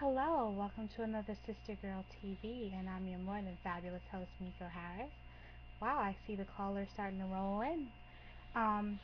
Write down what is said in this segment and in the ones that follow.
Hello, welcome to another Sister Girl TV, and I'm your more than fabulous host, Miko Harris. Wow, I see the callers starting to roll in.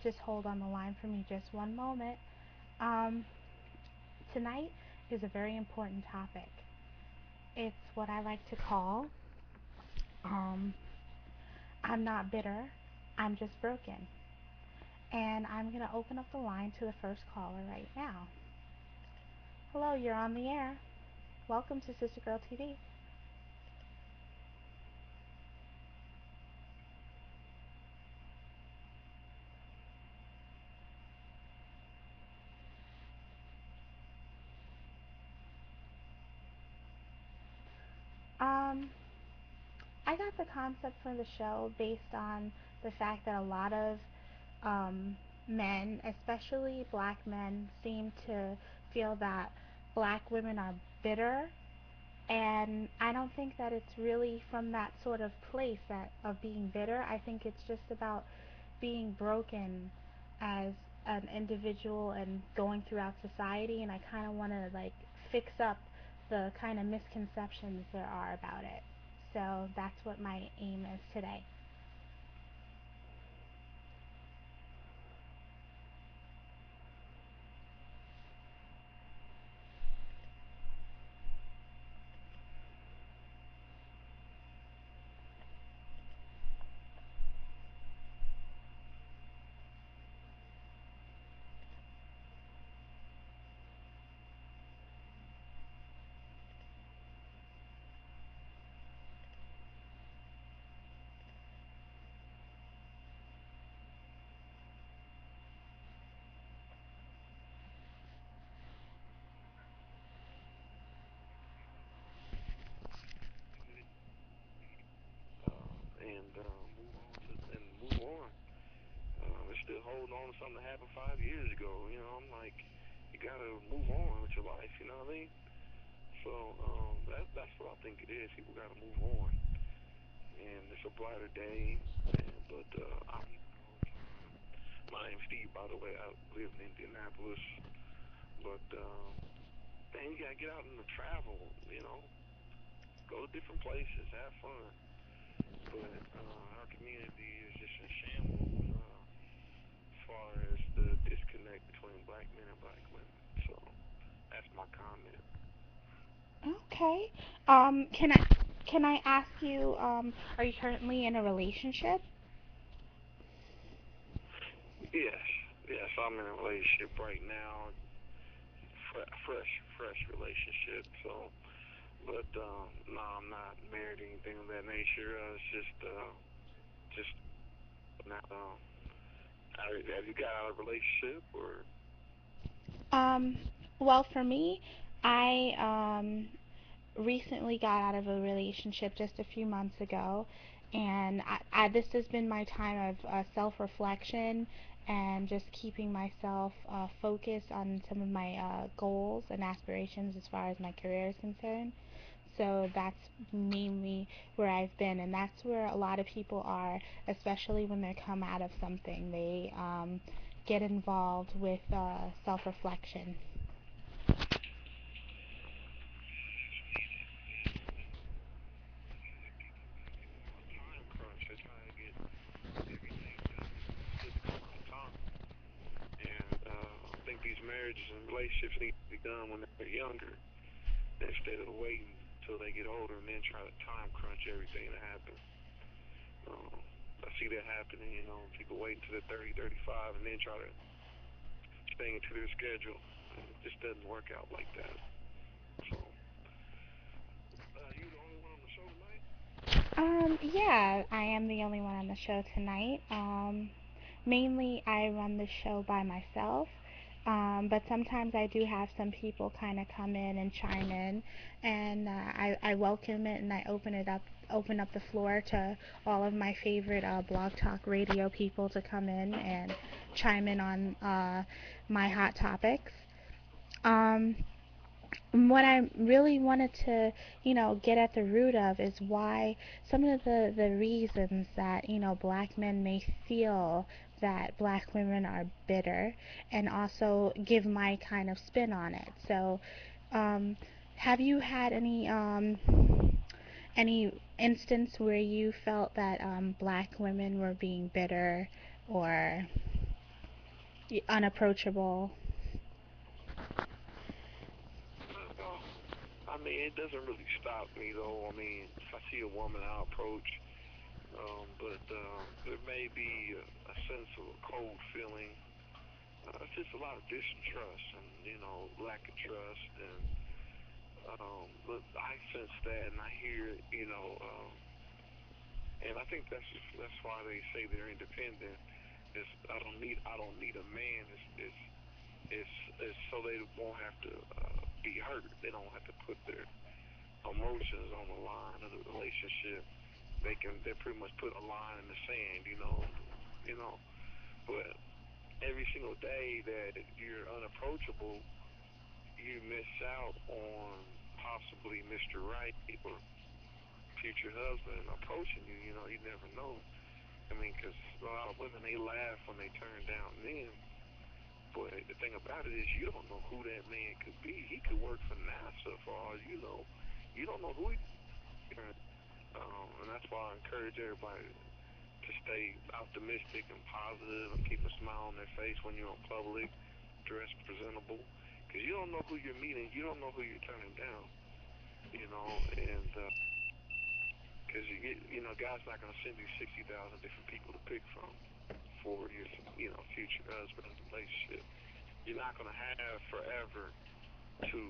Just hold on the line for me just one moment. Um, Tonight is a very important topic. It's what I like to call, um, I'm not bitter, I'm just broken. And I'm going to open up the line to the first caller right now. Hello, you're on the air. Welcome to Sister Girl TV. Um, I got the concept for the show based on the fact that a lot of um, men, especially black men, seem to feel that black women are bitter, and I don't think that it's really from that sort of place that of being bitter. I think it's just about being broken as an individual and going throughout society, and I kind of want to like fix up the kind of misconceptions there are about it. So that's what my aim is today. They're still holding on to something that happened 5 years ago. I'm like, you gotta move on with your life. You know what I mean? So that's what I think it is. People gotta move on, and it's a brighter day. I'm my name's Steve, by the way. I live in Indianapolis, but man, you gotta get out and travel. Go to different places, have fun. But our community is just in shambles. As far as the disconnect between black men and black women. So that's my comment. Okay. Can I ask you, are you currently in a relationship? Yes, yes, I'm in a relationship right now, fresh relationship. So, but no, I'm not married or anything of that nature. It's just not. Have you got out of a relationship or? Um, well, for me, I recently got out of a relationship just a few months ago, and this has been my time of self-reflection and just keeping myself focused on some of my goals and aspirations as far as my career is concerned. So that's mainly where I've been, and that's where a lot of people are, especially when they come out of something. They get involved with self-reflection. People on a time crunch. They're trying to get everything done in a specific amount of time. And I think these marriages and relationships need to be done when they're younger instead of waiting till they get older and then try to time crunch everything to happen. Um, I see that happening, people wait until they're 30, 35 and then try to stay into their schedule. And it just doesn't work out like that. So, you the only one on the show tonight? Yeah, I am the only one on the show tonight. Mainly, I run the show by myself, but sometimes I do have some people kind of come in and chime in, and I welcome it and I open up the floor to all of my favorite blog talk radio people to come in and chime in on my hot topics. Um, what I really wanted to, get at the root of is why some of the reasons that, black men may feel that black women are bitter and also give my kind of spin on it. So, um, Have you had any instance where you felt that black women were being bitter or unapproachable? No, I mean, it doesn't really stop me though. I mean, if I see a woman, I'll approach. But there may be a sense of a cold feeling. It's just a lot of distrust and lack of trust, and but I sense that, and I hear and I think that's why they say they're independent. Is I don't need a man. It's so they won't have to be hurt. They don't have to put their emotions on the line of the relationship. They pretty much put a line in the sand, you know. But every single day that you're unapproachable, you miss out on possibly Mr. Right or future husband approaching you. You never know. I mean, because a lot of women they laugh when they turn down men, but the thing about it is you don't know who that man could be. He could work for NASA for all you know. You don't know who he is. And that's why I encourage everybody to stay optimistic and positive and keep a smile on their face when you're in public, dress presentable, because you don't know who you're meeting, you don't know who you're turning down, and because God's not going to send you 60,000 different people to pick from for your, future husband relationship. You're not going to have forever to,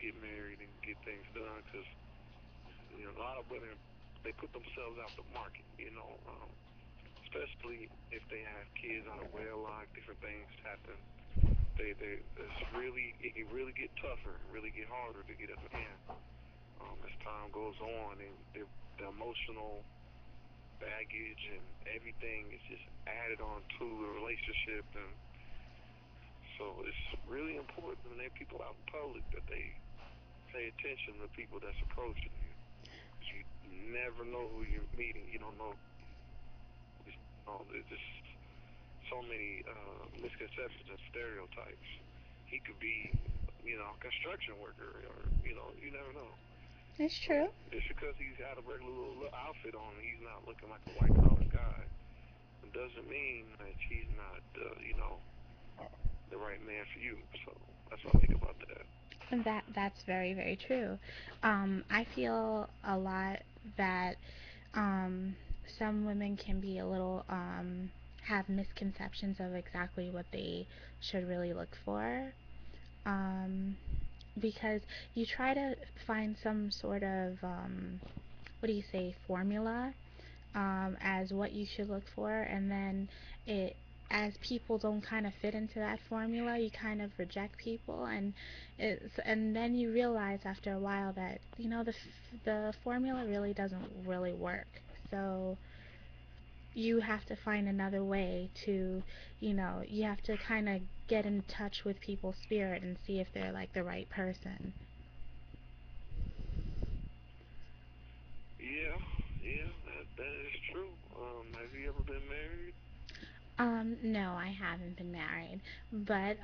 get married and get things done because, a lot of women, they put themselves out the market, especially if they have kids out of wedlock, different things happen. It can really get tougher, really get harder to get a man as time goes on, and the emotional baggage and everything is just added on to the relationship, and so it's really important when there are people out in public that they pay attention to people that's approaching you. 'Cause you never know who you're meeting. You don't know. There's just so many misconceptions and stereotypes. He could be, a construction worker, or you never know. It's But true. just because he's got a regular little outfit on, he's not looking like a white collar guy. It doesn't mean that he's not, the right man for you. So that's what I think about that. And that's very, very true. I feel a lot that um, some women can be a little have misconceptions of exactly what they should really look for. Um, because you try to find some sort of what do you say, formula, as what you should look for, and then it as people don't kind of fit into that formula, you kind of reject people, and then you realize after a while that the formula really doesn't really work. So you have to find another way to, you have to kind of get in touch with people's spirit and see if they're like the right person. Yeah, yeah, that is true. Have you ever been married? No, I haven't been married, but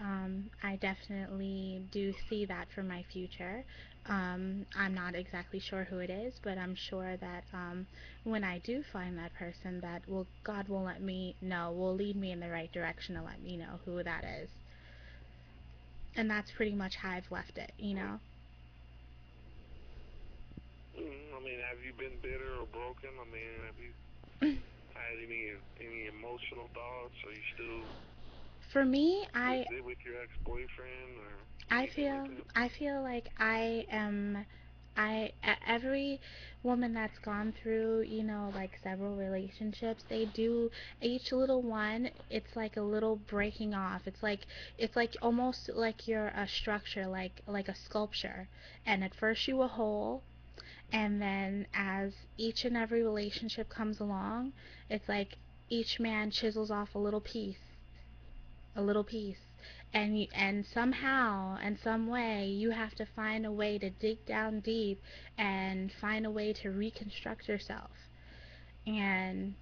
I definitely do see that for my future. I'm not exactly sure who it is, but I'm sure that when I do find that person, God will let me know, will lead me in the right direction to let me know who that is. And that's pretty much how I've left it. I mean, have you been bitter or broken? I mean, have you had any emotional thoughts? Are you still For me, with your ex boyfriend or I anything like feel that? I feel like every woman that's gone through, like several relationships, they do each little one, it's like a little breaking off. It's like almost like you're a structure, like a sculpture. And at first you were whole, and then as each and every relationship comes along, it's like each man chisels off a little piece, and somehow and some way you have to find a way to dig down deep and find a way to reconstruct yourself. And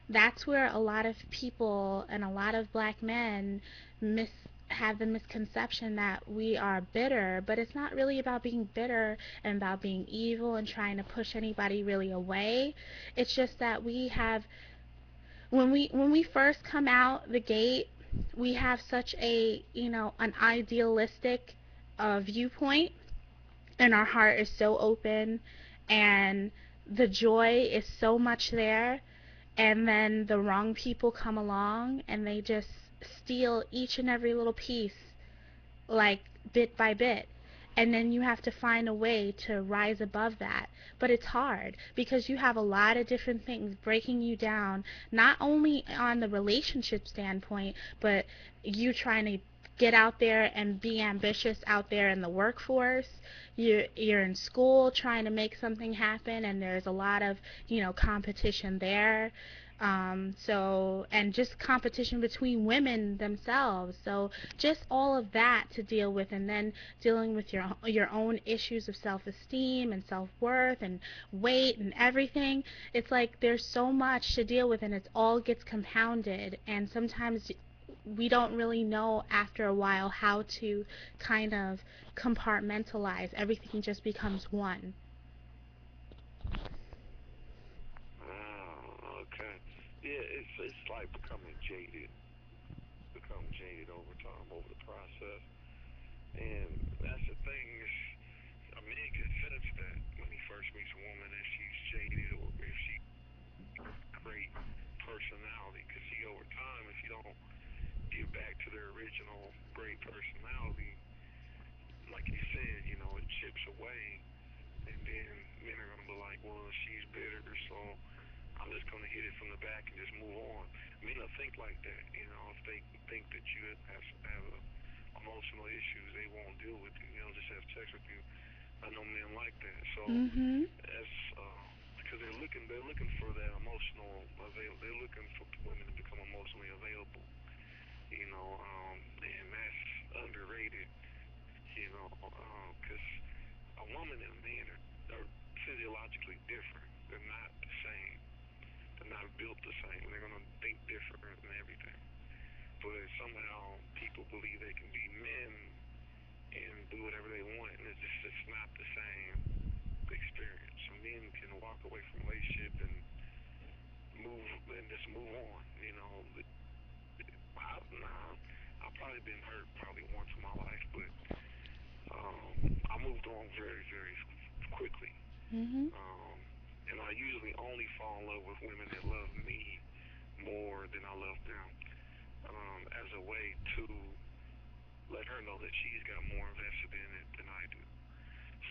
that's where a lot of people and a lot of black men miss have the misconception that we are bitter, but it's not really about being bitter and about being evil and trying to push anybody really away. It's just that we have, when we first come out the gate, we have such a, an idealistic viewpoint, and our heart is so open, and the joy is so much there, and then the wrong people come along and they just steal each and every little piece, like bit by bit. And then you have to find a way to rise above that. But it's hard because you have a lot of different things breaking you down, not only on the relationship standpoint, but you trying to get out there and be ambitious out there in the workforce. You're in school trying to make something happen, and there's a lot of, competition there. So, and just competition between women themselves. So, just all of that to deal with, and then dealing with your own issues of self-esteem and self-worth and weight and everything. It's like there's so much to deal with, and it all gets compounded. And sometimes we don't really know after a while how to kind of compartmentalize. Everything just becomes one. Okay. Yeah, it's like becoming jaded, become jaded over time, over the process. And that's the thing is, a man can sense that when he first meets a woman if she's jaded or if she great personality. Because see, over time, if you don't get back to their original great personality, like you said, it chips away, and then men are gonna be like, well, she's bitter, so I'm just gonna hit it from the back and just move on. Men don't think like that, if they think that you have emotional issues, they won't deal with you. Just have sex with you. I know men like that, so Mhm. that's because they're looking for that emotional avail. They're looking for women to become emotionally available, and that's underrated, because a woman and a man are physiologically different. They're not the same. They're not built the same. They're gonna think different and everything. But somehow people believe they can be men and do whatever they want, and it's not the same experience. So men can walk away from a relationship and move and just move on. I've probably been hurt probably once in my life, but I moved on very, very quickly. Mhm. Um, and I usually only fall in love with women that love me more than I love them, as a way to let her know that she's got more invested in it than I do.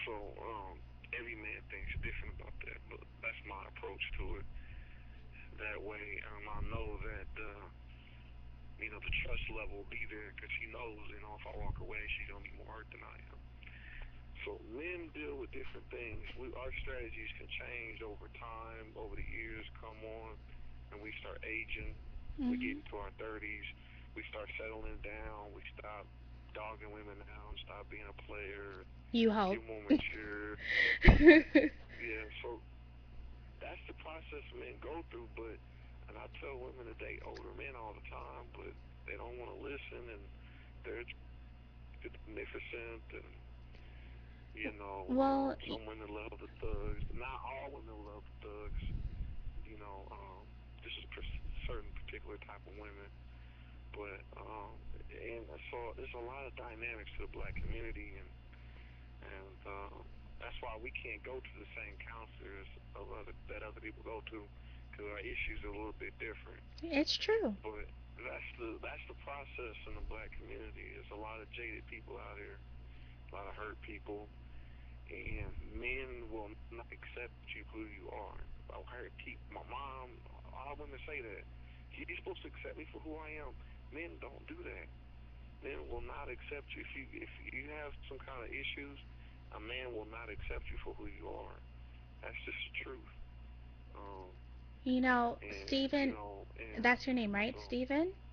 So every man thinks different about that, but that's my approach to it. That way, I know that the trust level will be there because she knows, if I walk away, she's gonna be more hurt than I am. So men deal with different things. Our strategies can change over time, over the years come on, and we start aging. We get Mhm. into our 30s. We start settling down. We stop dogging women out. Stop being a player. You hope. Get more mature. Yeah, so that's the process men go through. And I tell women to date older men all the time, but they don't want to listen, and they're magnificent, and Well, some women love the thugs. Not all women love the thugs. You know, um, this is certain particular type of women, but and so there's a lot of dynamics to the black community, and that's why we can't go to the same counselors that other people go to, because our issues are a little bit different. it's true. But that's the process in the black community. There's a lot of jaded people out here, a lot of hurt people, and men will not accept you who you are. I heard my mom, all women say that. You're supposed to accept me for who I am. Men don't do that. Men will not accept you if you have some kind of issues. A man will not accept you for who you are. That's just the truth. Um, and Stephen, and that's your name, right? so Stephen?